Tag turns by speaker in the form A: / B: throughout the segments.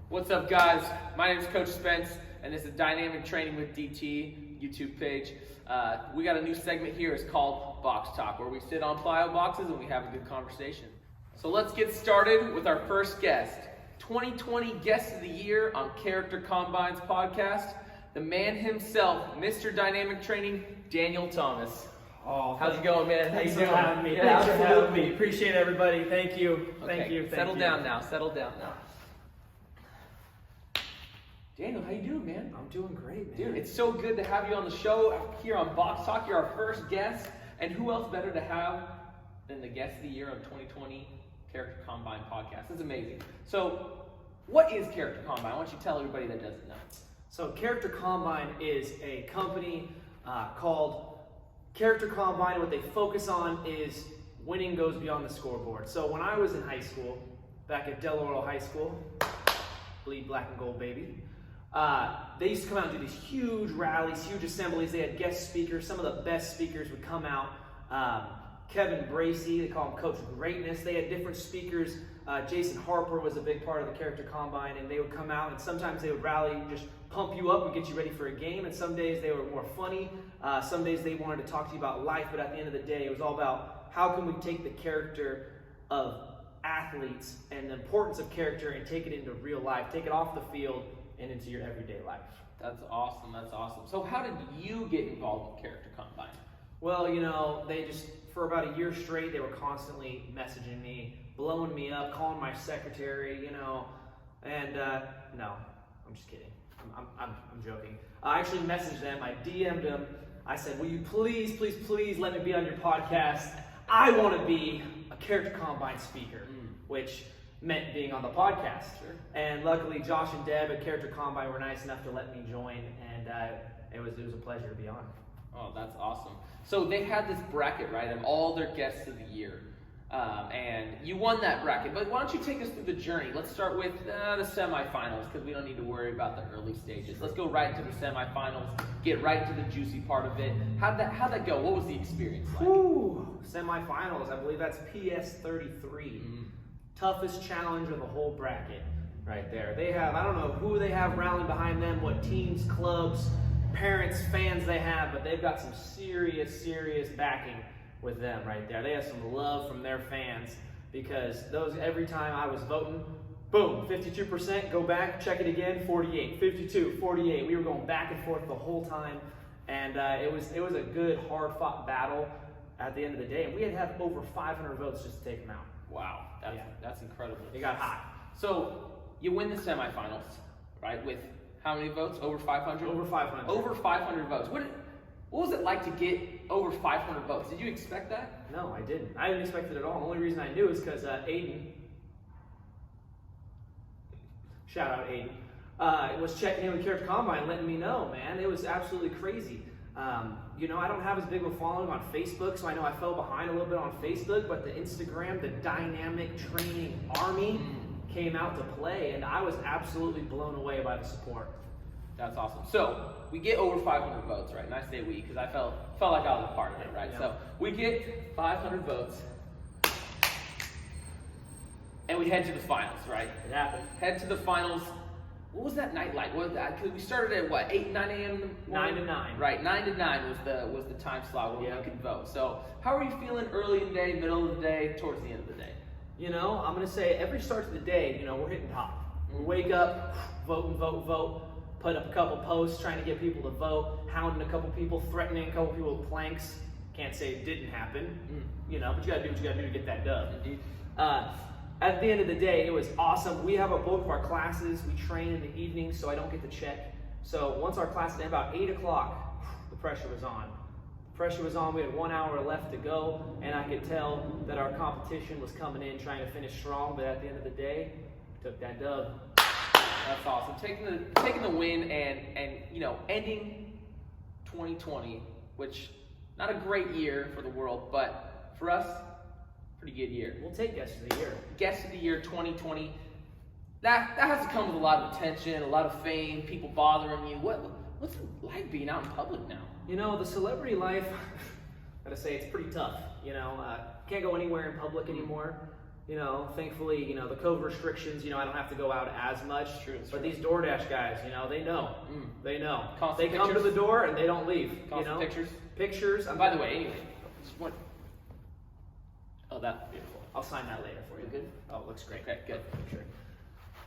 A: What's up, guys? My name is Coach Spence, and this is Dynamic Training with DT YouTube page. We got a new segment here. It's called Box Talk, where we sit on plyo boxes and we have a good conversation. So let's get started with our first guest, 2020 Guest of the Year on Character Combines podcast, the man himself, Mr. Dynamic Training, Daniel Thomas.
B: Oh,
A: how's it going, man?
B: Thanks
A: How you
B: for
A: doing?
B: having me.
A: Yeah,
B: Thanks for having me. Appreciate everybody. Thank you.
A: Okay,
B: Thank you.
A: Settle down now. Daniel, how you doing, man?
B: I'm doing great, man.
A: Dude, it's so good to have you on the show here on Box Talk. You're our first guest, and who else better to have than the Guest of the Year on 2020 Character Combine podcast? It's amazing. So, what is Character Combine? Why don't you tell everybody that doesn't know?
B: So Character Combine is a company called Character Combine. What they focus on is winning goes beyond the scoreboard. So when I was in high school, back at Del Oro High School, bleed black and gold, baby. They used to come out and do these huge rallies, huge assemblies. They had guest speakers. Some of the best speakers would come out. Kevin Bracey, they call him Coach Greatness. They had different speakers. Jason Harper was a big part of the Character Combine, and they would come out, and sometimes they would rally, just pump you up and get you ready for a game, and some days they were more funny. Some days they wanted to talk to you about life, but at the end of the day, it was all about how can we take the character of athletes and the importance of character and take it into real life, take it off the field and into your everyday life.
A: That's awesome. So how did you get involved with Character Combine?
B: Well, you know, they just, for about a year straight, they were constantly messaging me, blowing me up, calling my secretary, you know, and no, I'm just kidding. I'm joking. I actually messaged them, I DM'd them, I said, will you please let me be on your podcast? I want to be a Character Combine speaker, which meant being on the podcast.
A: Sure.
B: And luckily, Josh and Deb at Character Combine were nice enough to let me join, and it was a pleasure to be on.
A: Oh, that's awesome. So they had this bracket, right, of all their guests of the year. And you won that bracket. But why don't you take us through the journey? Let's start with the semifinals, because we don't need to worry about the early stages. Let's go right into the semifinals, get right to the juicy part of it. How'd that go? What was the experience like?
B: Woo! Semifinals, I believe that's PS33. Toughest challenge of the whole bracket right there. They have, I don't know who they have rallying behind them, what teams, clubs, parents, fans they have, but they've got some serious backing with them right there. They have some love from their fans, because those, every time I was voting, boom, 52%, go back, check it again, 48, 52, 48. We were going back and forth the whole time, and it was a good, hard-fought battle at the end of the day. And we had to have over 500 votes just to take them out.
A: Wow, that's incredible.
B: It got hot.
A: So you win the semifinals, right, with how many votes? Over 500?
B: Over 500.
A: Over 500 votes. What was it like to get over 500 votes? Did you expect that?
B: No, I didn't. I didn't expect it at all. The only reason I knew is because Aiden, shout out Aiden, was checking in with Character Combine, letting me know, man. It was absolutely crazy. You know, I don't have as big of a following on Facebook, so I know I fell behind a little bit on Facebook, but the Instagram, the Dynamic Training Army came out to play, and I was absolutely blown away by the support.
A: That's awesome. So we get over 500 votes, right? And I say we because I felt like I was a part of it, right?
B: Yeah.
A: So we get 500 votes, and we head to the finals, right?
B: It happened.
A: Head to the finals. What was that night like? What was that? Because we started at what, 8, 9 a.m.
B: 9 to 9.
A: Right, 9 to 9 was the time slot where you could vote. So how are you feeling early in the day, middle of the day, towards the end of the day?
B: You know, I'm going to say every start of the day, you know, we're hitting top. We wake up, vote, put up a couple posts trying to get people to vote, hounding a couple people, threatening a couple people with planks. Can't say it didn't happen, you know, but you got to do what you got to do to get that dub.
A: Indeed.
B: At the end of the day, it was awesome. We have both of our classes. We train in the evening, so I don't get to check. So once our class ended, about 8 o'clock, the pressure was on. We had 1 hour left to go, and I could tell that our competition was coming in trying to finish strong, but at the end of the day, we took that dub.
A: That's awesome. Taking the win and you know, ending 2020, which not a great year for the world, but for us, pretty good year.
B: We'll take Guest of the Year.
A: Guest of the Year 2020. That has to come with a lot of attention, a lot of fame, people bothering you. What's it like being out in public now?
B: You know, the celebrity life, I gotta say, it's pretty tough. You know, can't go anywhere in public anymore. You know, thankfully, you know, the COVID restrictions, you know, I don't have to go out as much.
A: True, it's
B: but
A: true.
B: these DoorDash guys, you know, they know. They know.
A: Constant
B: they come to
A: pictures?
B: the door and they don't leave.
A: Constant
B: you know?
A: pictures?
B: Pictures.
A: By the way, anyway, just one. Oh, that's beautiful.
B: I'll sign that later for you.
A: You good?
B: Oh, it looks great.
A: Okay, good.
B: Sure.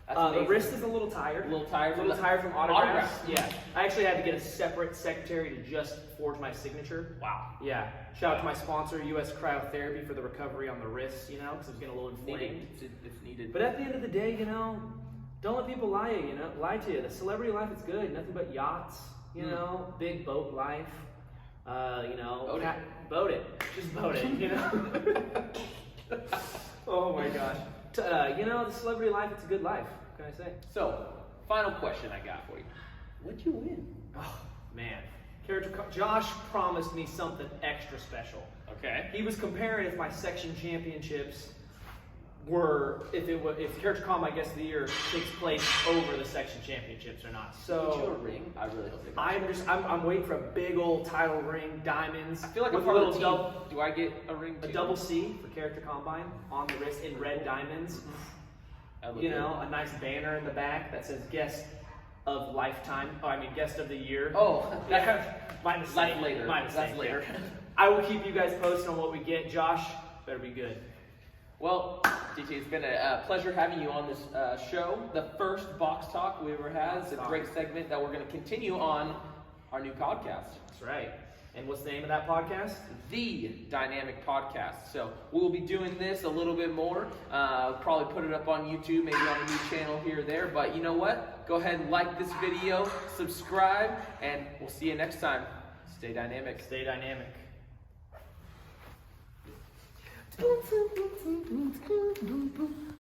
A: That's
B: The
A: amazing.
B: wrist is a little tired.
A: A little tired from
B: autographs. Yeah. I actually had to get a separate secretary to just forge my signature.
A: Wow.
B: Yeah. Shout out to my sponsor, US Cryotherapy, for the recovery on the wrist, you know, because it was getting a little inflamed.
A: It's needed.
B: But at the end of the day, you know, don't let people lie to you. The celebrity life is good. Nothing but yachts, you know, big boat life. You know, boat it. Just boat it, you know. Oh my gosh. You know, the celebrity life, it's a good life. What can I say?
A: So, final question I got for you. What'd you win?
B: Oh, man. Josh promised me something extra special.
A: Okay.
B: He was comparing if my section championships were, if Character Combine Guest of the Year takes place over the section championships or not.
A: Get you a
B: So
A: ring? I really hope they got
B: I'm waiting for a big old title ring, diamonds.
A: I feel like
B: with
A: I'm part of the
B: little
A: team. Do I get a ring
B: a
A: too?
B: double C for Character Combine on the wrist in red diamonds.
A: That would
B: You
A: be
B: know, a nice banner in the back that says Guest of Lifetime. Oh, I mean Guest of the Year.
A: Oh,
B: my mistake.
A: that's later.
B: My mistake.
A: That's later.
B: I will keep you guys posted on what we get. Josh, better be good.
A: Well, DT, it's been a pleasure having you on this show. The first Box Talk we ever had. It's a great segment that we're going to continue on our new podcast.
B: That's right. And what's the name of that podcast?
A: The Dynamic Podcast. So we'll be doing this a little bit more. Probably put it up on YouTube, maybe on a new channel here or there. But you know what? Go ahead and like this video, subscribe, and we'll see you next time. Stay dynamic.
B: Stay dynamic.